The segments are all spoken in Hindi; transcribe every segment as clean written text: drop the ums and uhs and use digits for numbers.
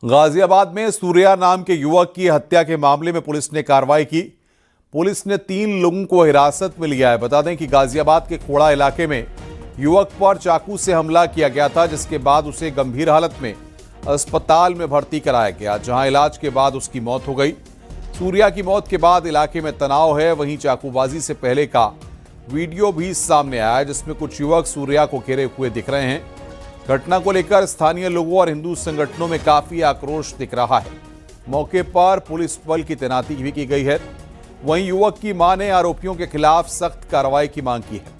गाजियाबाद में सूर्या नाम के युवक की हत्या के मामले में पुलिस ने कार्रवाई की। पुलिस ने 3 लोगों को हिरासत में लिया है। बता दें कि गाजियाबाद के खोड़ा इलाके में युवक पर चाकू से हमला किया गया था, जिसके बाद उसे गंभीर हालत में अस्पताल में भर्ती कराया गया, जहां इलाज के बाद उसकी मौत हो गई। सूर्या की मौत के बाद इलाके में तनाव है। वहीं चाकूबाजी से पहले का वीडियो भी सामने आया है, जिसमें कुछ युवक सूर्या को घेरे हुए दिख रहे हैं। घटना को लेकर स्थानीय लोगों और हिंदू संगठनों में काफी आक्रोश दिख रहा है। मौके पर पुलिस बल की तैनाती भी की गई है। वहीं युवक की मां ने आरोपियों के खिलाफ सख्त कार्रवाई की मांग की है।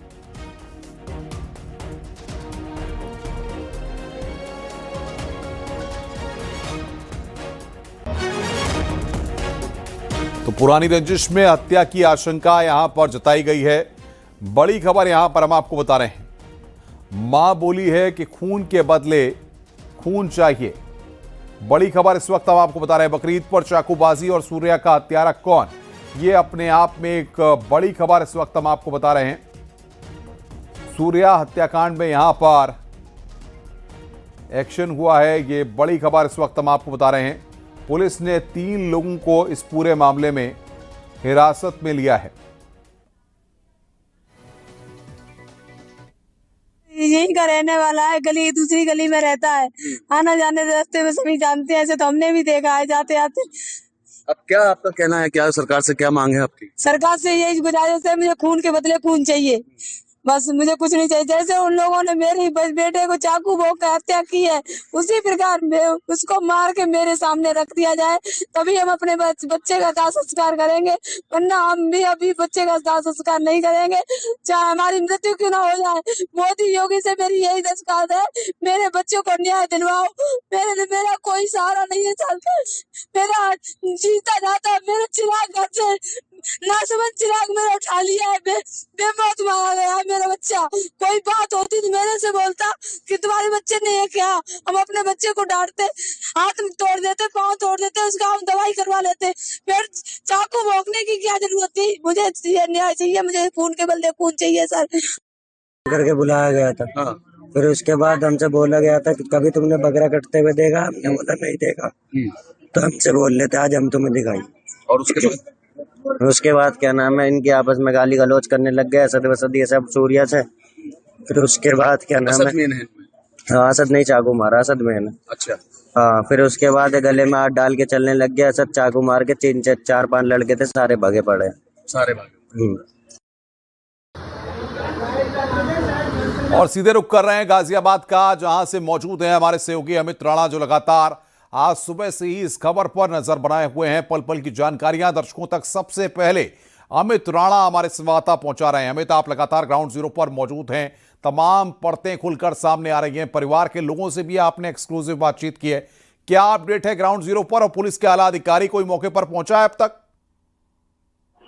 तो पुरानी रंजिश में हत्या की आशंका यहां पर जताई गई है। बड़ी खबर यहां पर हम आपको बता रहे हैं। मां बोली है कि खून के बदले खून चाहिए। बड़ी खबर इस वक्त हम आपको बता रहे हैं। बकरीद पर चाकूबाजी और सूर्या का हत्यारा कौन, ये अपने आप में एक बड़ी खबर इस वक्त हम आपको बता रहे हैं। सूर्या हत्याकांड में यहां पर एक्शन हुआ है, ये बड़ी खबर इस वक्त हम आपको बता रहे हैं। पुलिस ने 3 लोगों को इस पूरे मामले में हिरासत में लिया है। यही का रहने वाला है, गली दूसरी गली में रहता है। आना जाने रास्ते में सभी जानते हैं, ऐसे तो हमने भी देखा है जाते आते। अब क्या आपका कहना है, क्या सरकार से क्या मांग है आपकी? सरकार से यही गुजारिश है, मुझे खून के बदले खून चाहिए, बस मुझे कुछ नहीं चाहिए। जैसे उन लोगों ने मेरे बेटे को चाकू भोंक कर हत्या की है, उसी प्रकार उसको मार के मेरे सामने रख दिया जाए, तभी हम अपने बच्चे का दाह संस्कार करेंगे, वरना हम भी अभी बच्चे का दाह संस्कार नहीं करेंगे, चाहे हमारी मृत्यु क्यों ना हो जाए। मोदी योगी से मेरी यही दरख्वास्त है, मेरे बच्चों को न्याय दिलवाओ। मेरा कोई सहारा नहीं है, मेरा जीता जाता मेरे चिराग घर से नासमझ चिराग मेरा उठा लिया है, बेमौत मारा गया है मेरा बच्चा। कोई बात होती तो मेरे से बोलता कि तुम्हारे बच्चे ने ये किया, हम अपने बच्चे को डांटते, हाथ तोड़ देते, पाँव तोड़ देते, उसका हम दवाई करवा लेते, फिर चाकू भोंकने की क्या जरूरत थी। मुझे न्याय चाहिए, मुझे खून के बदले खून चाहिए सर। करके बुलाया गया था। हाँ। फिर उसके बाद हमसे बोला गया था कि कभी तुमने बकरा कटते हुए देखा? हमने बोला नहीं देखा। तो हमसे बोल लेते आज हम तुम्हें दिखाई। और उसके बाद क्या नाम है, इनके आपस में गाली गलौज करने लग गए, असद वसद ये सब सूर्या से। फिर उसके बाद क्या नाम है, हाँ असद नहीं चाकू मारा, असद में। अच्छा। हाँ फिर उसके बाद गले में हाथ डाल के चलने लग गया, असद चाकू मार के 4-5 लड़के थे, सारे भागे पड़े। सारे भागे। और सीधे रुख कर रहे हैं गाजियाबाद का, जहां से मौजूद हैं हमारे सहयोगी अमित राणा, जो लगातार आज सुबह से ही इस खबर पर नजर बनाए हुए हैं। पल पल की जानकारियां दर्शकों तक सबसे पहले अमित राणा हमारे संवाददाता पहुंचा रहे हैं। अमित, आप लगातार ग्राउंड जीरो पर मौजूद हैं, तमाम परतें खुलकर सामने आ रही हैं, परिवार के लोगों से भी आपने एक्सक्लूसिव बातचीत की है। क्या अपडेट है ग्राउंड जीरो पर, और पुलिस के आला अधिकारी कोई मौके पर पहुंचा है अब तक?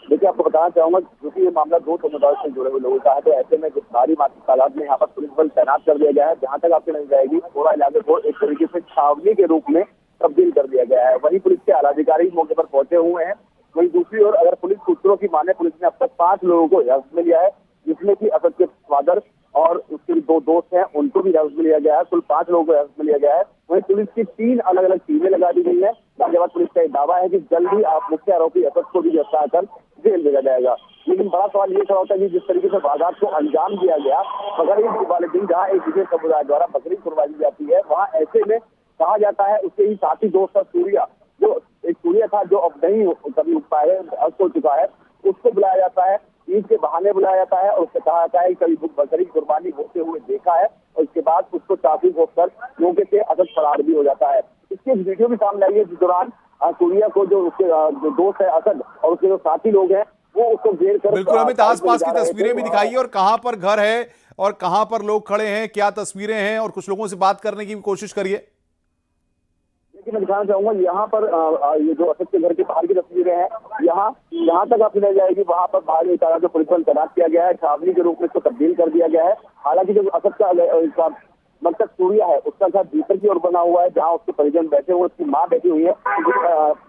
देखिए, आपको बताना चाहूंगा क्योंकि ये मामला 2 समुदायों से जुड़े हुए लोगों का है, तो ऐसे में भारी मात्रा तादाद में यहाँ पर पुलिस बल तैनात कर दिया गया है। जहाँ तक आपको नजर जाएगी, पूरा इलाके को एक तरीके से छावनी के रूप में तब्दील कर दिया गया है। वहीं पुलिस के आलाधिकारी मौके पर पहुंचे हुए हैं। वहीं दूसरी ओर अगर पुलिस सूत्रों की माने, पुलिस ने अब तक 5 लोगों को हिरासत में लिया है, जिसमें कि असद के फादर और उसके 2 दोस्त हैं, उनको भी हिरासत में लिया गया है। कुल 5 लोगों को हिरासत में लिया गया है। वहीं पुलिस की 3 अलग अलग टीमें लगा दी गई है। गाजियाबाद पुलिस का दावा है कि जल्द ही मुख्य आरोपी असद को भी गिरफ्तार कर जेल भेजा जाएगा। लेकिन बड़ा सवाल ये खड़ा होता है कि जिस तरीके से वारदात को अंजाम दिया गया बकरीद वाले दिन, जहाँ एक विशेष समुदाय द्वारा बकरीद कुर्बानी जाती है, वहाँ ऐसे में कहा जाता है उसके ही साथी दोस्त सूर्या, जो एक सूर्या था जो अब नहीं कभी उठ पाए, अब हो चुका है, उसको बुलाया जाता है, ईद के बहाने बुलाया जाता है और उससे कहा जाता है कि कभी बकरीद कुर्बानी होते हुए देखा है, और इसके बाद उसको चाकू घोंपकर मौके से असद फरार भी हो जाता है। इसकी एक वीडियो भी सामने आई है, जिस दौरान सूर्या को जो उसके जो दोस्त है असद और उसके जो साथी लोग हैं, वो उसको घेर कर बिल्कुल अमित, आसपास की तस्वीरें भी दिखाइए, और कहां पर घर है और कहां पर लोग खड़े हैं, क्या तस्वीरें हैं, और कुछ लोगों से बात करने की भी कोशिश करिए। मैं दिखाना चाहूंगा यहाँ पर ये जो असद के घर के बाहर की तस्वीरें हैं, यहाँ तक आपको मिल जाएगी, वहाँ पर बाहर एक तरह से पुलिस बल तैनात किया गया है, छावनी के रूप में इसको तब्दील कर दिया गया है। हालांकि जो असद का मकसद सूर्या है, उसका घर भीतर की ओर बना हुआ है, जहाँ उसके परिजन बैठे हुए, उसकी माँ बैठी हुई है।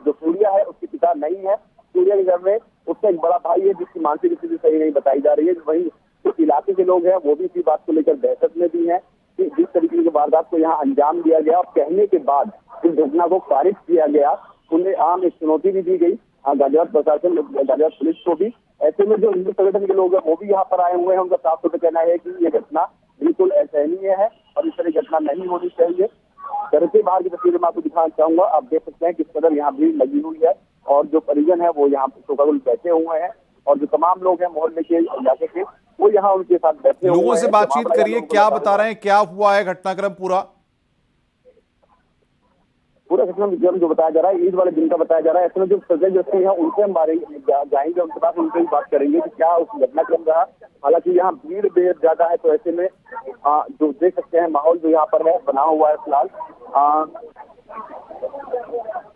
जो सूर्या है उसके पिता नहीं है। सूर्या के घर में उसका एक बड़ा भाई है, जिसकी मानसिक स्थिति सही नहीं बताई जा रही है। वहीं जो इलाके के लोग हैं वो भी इसी बात को लेकर दहशत में भी हैं कि जिस तरीके की वारदात को यहाँ अंजाम दिया गया, और कहने के बाद इस घटना को खारिज किया गया। खुले आम एक चुनौती भी दी गई गाजियाबाद प्रशासन, गाजियाबाद पुलिस को भी। ऐसे में जो हिंदू संगठन के लोग हैं वो भी यहाँ पर आए हुए हैं। उनका साफ तौर पर कहना है कि ये घटना बिल्कुल असहनीय है और इस तरह घटना नहीं होनी चाहिए। घर से बाहर की तस्वीरें मैं आपको दिखाना चाहूंगा। आप देख सकते हैं किस कदर यहाँ भीड़ लगी हुई है और जो परिजन है वो यहाँ पर शोकाकुल बैठे हुए हैं और जो तमाम लोग हैं मोहल्ले के इलाके के वो यहाँ उनके साथ बैठे हुए हैं। लोगों से बातचीत करिए, क्या बता रहे हैं, क्या हुआ है घटनाक्रम पूरा घटनाक्रम जो बताया जा रहा है ईद वाले दिन का बताया जा रहा है। ऐसे में जो सजय व्यक्ति है उनसे हम जाएंगे, उनके पास उनसे भी बात करेंगे कि क्या उस घटनाक्रम रहा। हालांकि यहाँ भीड़ बेहद ज्यादा है, तो ऐसे में जो देख सकते हैं माहौल जो यहाँ पर है बना हुआ है फिलहाल।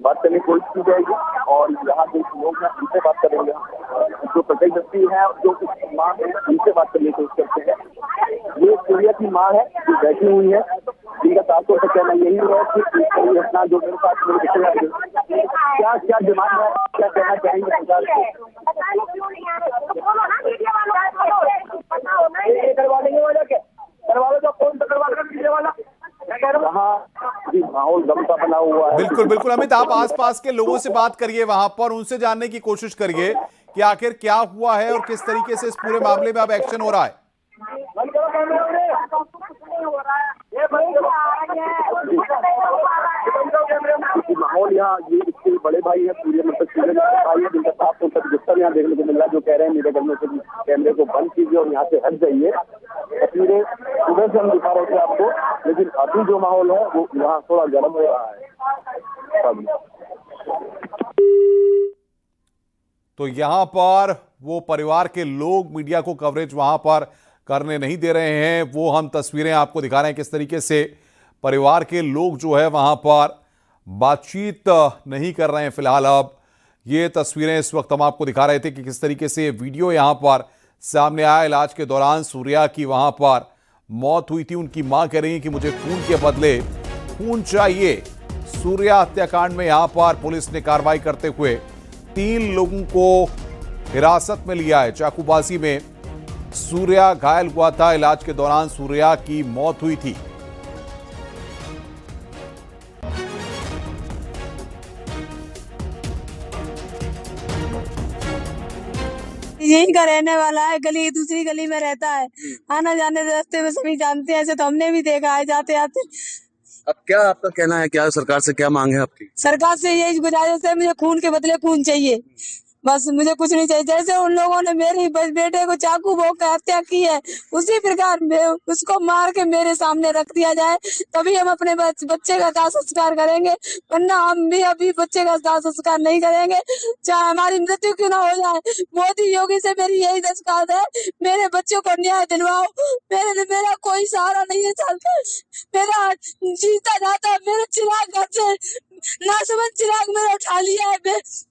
बात करने की कोशिश की जाएगी और यहाँ जो लोग हैं उनसे बात करेंगे। जो प्रत्येक व्यक्ति है जो माँ है उनसे बात करने की कोशिश करते हैं। ये सूर्या की माँ है जो बैठी हुई है, जिनका साफ तौर पर कहना यही है कि घटना जो मेरे साथ क्या क्या डिमांड है, क्या कहना चाहेंगे सरकार को? माहौल दम का बना हुआ है। बिल्कुल बिल्कुल अमित, आप आसपास के लोगों से बात करिए, वहां पर उनसे जानने की कोशिश करिए कि आखिर क्या हुआ है और किस तरीके से इस पूरे मामले में अब एक्शन हो रहा है। माहौल यहाँ ये इसके बड़े भाई है सूर्य भाई है, जिनका साफ तौर पर गुस्सा यहाँ देखने को मिल रहा है, जो कह रहे हैं मेरे घर में से कैमरे को बंद कीजिए और यहाँ से हट जाइए। तस्वीरें सुबह से हम दिखा रहे थे आपको, लेकिन अभी जो माहौल है वो यहाँ थोड़ा गर्म हो रहा है। तो यहाँ पर वो परिवार के लोग मीडिया को कवरेज वहां पर करने नहीं दे रहे हैं। वो हम तस्वीरें आपको दिखा रहे हैं किस तरीके से परिवार के लोग जो है वहां पर बातचीत नहीं कर रहे हैं फिलहाल। अब ये तस्वीरें इस वक्त हम आपको दिखा रहे थे कि किस तरीके से वीडियो यहां पर सामने आया। इलाज के दौरान सूर्या की वहां पर मौत हुई थी। उनकी मां कह रही है कि मुझे खून के बदले खून चाहिए। सूर्या हत्याकांड में यहां पर पुलिस ने कार्रवाई करते हुए 3 लोगों को हिरासत में लिया है। चाकूबाजी में सूर्या घायल हुआ था। इलाज के दौरान सूर्या की मौत हुई थी। यही का रहने वाला है, गली दूसरी गली में रहता है। आना जाने रास्ते में सभी जानते हैं, ऐसे तो हमने भी देखा है जाते आते। अब क्या आपका कहना है, क्या सरकार से क्या मांग है आपकी? सरकार से यही गुजारिश है, मुझे खून के बदले खून चाहिए, बस मुझे कुछ नहीं चाहिए। जैसे उन लोगों ने मेरे बेटे को चाकू भोंक कर हत्या की है, उसी प्रकार उसको मार के मेरे सामने रख दिया जाए, तभी हम अपने बच्चे का दाह संस्कार करेंगे। वरना हम भी अभी बच्चे का दाह संस्कार नहीं करेंगे, चाहे हमारी मृत्यु क्यों ना हो जाए। मोदी योगी से मेरी यही दरख्वास्त है, मेरे बच्चों को न्याय दिलवाओ। मेरा कोई सहारा नहीं है, चलता मेरा जीता जाता, मेरे चिराग घर से नासमझ चिराग मेरा उठा लिया है,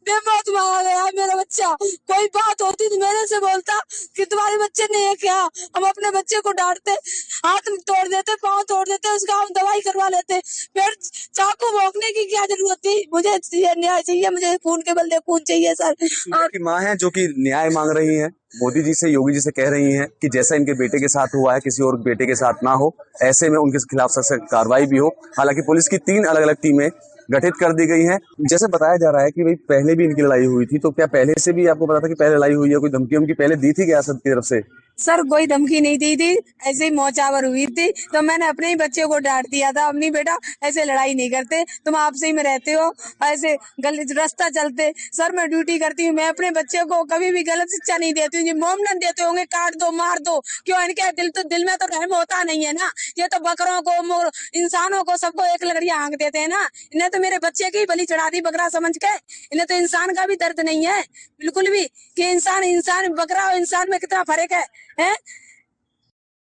बेमौत मारा गया है मेरा बच्चा। कोई बात होती तो मेरे से बोलता कि तुम्हारे बच्चे ने ये किया, हम अपने बच्चे को डांटते, हाथ तोड़ देते, पाँव तोड़ देते, उसका हम दवाई करवा लेते। फिर चाकू भोंकने की क्या जरूरत थी? मुझे न्याय चाहिए, मुझे खून के बदले खून चाहिए सर। आपकी माँ है जो कि न्याय मांग रही है, मोदी जी से, योगी जी से कह रही हैं कि जैसा इनके बेटे के साथ हुआ है किसी और बेटे के साथ ना हो, ऐसे में उनके खिलाफ सख्त कार्रवाई भी हो। हालांकि पुलिस की 3 अलग अलग टीमें गठित कर दी गई हैं। जैसे बताया जा रहा है कि भाई पहले भी इनकी लड़ाई हुई थी, तो क्या पहले से भी आपको पता था कि पहले लड़ाई हुई है? कोई धमकी उनकी पहले दी थी क्या असद की तरफ से? सर कोई धमकी नहीं दी थी, ऐसे ही मौचावर हुई थी, तो मैंने अपने ही बच्चे को डांट दिया था, अम्मी बेटा ऐसे लड़ाई नहीं करते, तुम आपसे ही में रहते हो, ऐसे गलत रास्ता चलते। सर मैं ड्यूटी करती हूँ, मैं अपने बच्चे को कभी भी गलत शिक्षा नहीं देती हूँ। मोम न देते होंगे काट दो मार दो, क्यों? इनके दिल में तो रहम होता नहीं है ना। ये तो बकरों को, इंसानों को, सबको एक लकड़ियां हाँक देते हैं ना। इन्हें तो मेरे बच्चे की बलि चढ़ा दी बकरा समझ के। इन्हें तो इंसान का भी दर्द नहीं है बिल्कुल भी, कि इंसान बकरा और इंसान में कितना फर्क है।